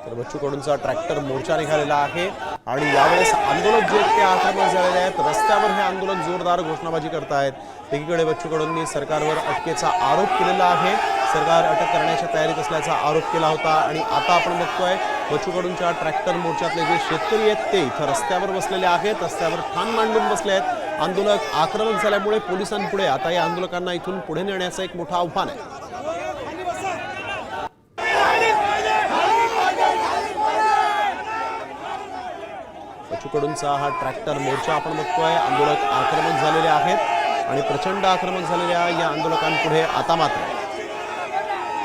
तर बच्चू कडूंचा ट्रॅक्टर मोर्चा निघालेला आहे आणि यावेळेस आंदोलक जे ते आक्रमक झालेले आहेत। रस्त्यावर हे आंदोलक जोरदार घोषणाबाजी करतायत। एकीकडे बच्चू कडूंनी सरकारवर अटकेचा आरोप केलेला आहे, सरकार अटक करण्याच्या तयारीत असल्याचा आरोप केला होता आणि आता आपण बघतोय बच्चू कडूंच्या ट्रॅक्टर मोर्चातले जे शेतकरी आहेत ते इथं रस्त्यावर बसलेले आहेत, रस्त्यावर ठाण मांडून बसले आहेत। आंदोलक आक्रमक झाल्यामुळे पोलिसांपुढे आता या आंदोलकांना इथून पुढे नेण्याचं एक मोठं आव्हान आहे। बच्चू कडूंचा हा ट्रॅक्टर मोर्चा आपण बघतोय, आंदोलक आक्रमक झालेले आहेत आणि प्रचंड आक्रमक झालेल्या या आंदोलकांपुढे आता मात्र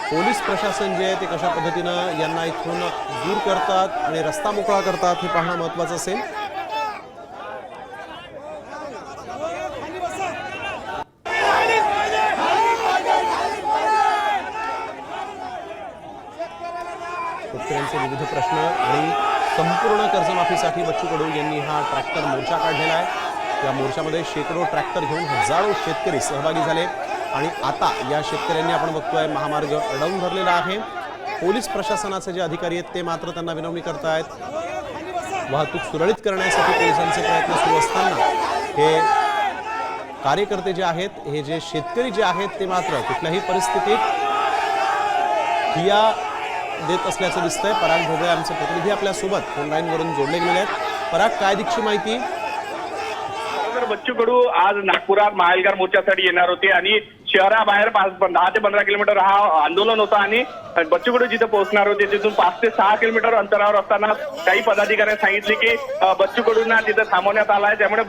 पोलीस प्रशासन जे आहे ते कशा पद्धतीनं यांना इथून दूर करतात आणि रस्ता मोकळा करतात हे पाहणं महत्त्वाचं असेल। शेतकऱ्यांचे विविध प्रश्न आणि संपूर्ण कर्जमाफीसाठी बच्चू कडू यांनी हा ट्रॅक्टर मोर्चा काढलेला आहे। या मोर्चामध्ये शेकडो ट्रॅक्टर घेऊन हजारो शेतकरी सहभागी झाले आणि आता या शेतकऱ्यांनी आपण बघतोय महामार्ग अडवून धरलेला आहे। पोलीस प्रशासनाचे जे अधिकारी आहेत ते मात्र त्यांना विनवणी करतायत। वाहतूक सुरळीत करण्यासाठी पोलिसांचे प्रयत्न सुरू असताना हे कार्यकर्ते जे आहेत, हे जे शेतकरी जे आहेत ते मात्र कुठल्याही परिस्थितीत ठिया देत असल्याचं दिसतंय। पराग भोगळे आमचे प्रतिनिधी आपल्या सोबत फोन लाईन वरून जोडले गेलेले आहेत। पराग, काय दिक्षी माहिती? बच्चू कडू आज नागपुरात महाविकास मोर्चासाठी येणार होते आणि शहराबाहेर 10 ते 15 किलोमीटर हा आंदोलन होता आणि बच्चू कडू जिथे पोहोचणार होते तिथून 5 ते 6 किलोमीटर अंतरावर असताना काही पदाधिकाऱ्यांनी सांगितले की बच्चू कडूंना तिथे थांबवण्यात आलं आहे। त्यामुळे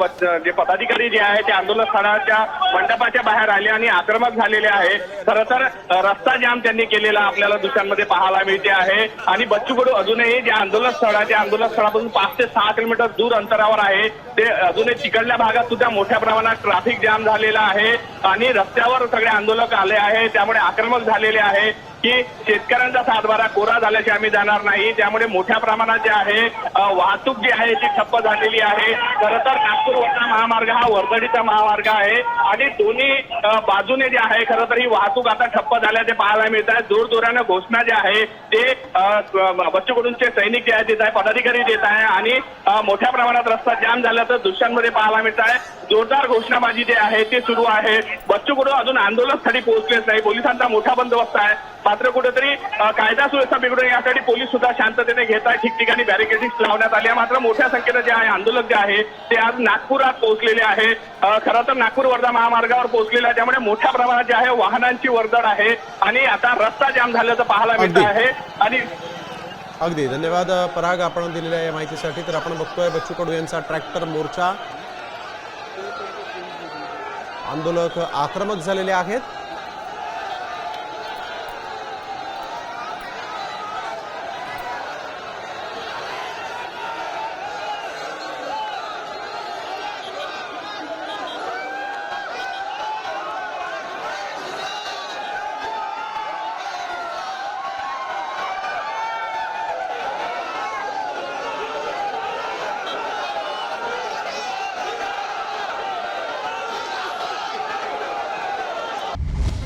जे पदाधिकारी जे आहे ते आंदोलन स्थळाच्या मंडपाच्या बाहेर आले आणि आक्रमक झालेले आहे। खरं तर रस्ता जाम त्यांनी केलेला आपल्याला दृश्यांमध्ये पाहायला मिळते आहे आणि बच्चू कडू अजूनही जे आंदोलन स्थळापासून 5 ते 6 किलोमीटर दूर अंतरावर आहे। ते अजूनही तिकडल्या भागात सुद्धा मोठ्या प्रमाणात ट्रॅफिक जाम झालेला आहे आणि रस्त्यावर सगळे आंदोलक आले आहे। त्यामुळे आक्रमक झालेले आहे की शेतकऱ्यांचा सातबारा कोरा झाल्याचे आम्ही जाणार नाही। त्यामुळे मोठ्या प्रमाणात जे आहे वाहतूक जी आहे ती ठप्प झालेली आहे। खरं तर नागपूर वर्धा महामार्ग हा वर्दळीचा महामार्ग आहे आणि दोन्ही बाजूने जे आहे खरं तर ही वाहतूक आता ठप्प झाल्याचे पाहायला मिळत आहे। जोरजोराने घोषणा जे आहे ते बच्चू कडूंचे सैनिक जे आहे देत आहे, पदाधिकारी देत आहे आणि मोठ्या प्रमाणात रस्ता जाम झाल्याचं दृश्यांमध्ये पाहायला मिळत आहे। जोरदार घोषणाबाजी जे आहे ते सुरू आहे। बच्चू कडू अजून आंदोलनासाठी पोहोचलेच नाही। पोलिसांचा मोठा बंदोबस्त आहे, मात्र कुठेतरी कायदा सुव्यवस्था बिघडून यासाठी पोलीस सुद्धा शांततेने घेत आहे। ठिकठिकाणी बॅरिकेडिंग लावण्यात आली आहे, मात्र मोठ्या संख्येनं जे आहे आंदोलक जे आहे ते आज नागपुरात पोहोचलेले आहे। खरं तर नागपूर वर्धा महामार्गावर पोहोचलेले आहे, त्यामुळे मोठ्या प्रमाणात जे आहे वाहनांची वर्दळ आहे आणि आता रस्ता जाम झाल्याचं पाहायला मिळत आहे। आणि अगदी धन्यवाद पराग आपण दिलेल्या या माहितीसाठी। तर आपण बघतोय बच्चू कडू यांचा ट्रॅक्टर मोर्चा, आंदोलक आक्रमक झालेले आहेत।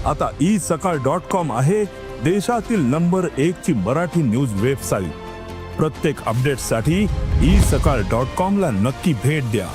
आता isakal.com आहे देशातील नंबर 1 ची मराठी न्यूज वेबसाईट। प्रत्येक अपडेटसाठी isakal.com ला नक्की भेट द्या।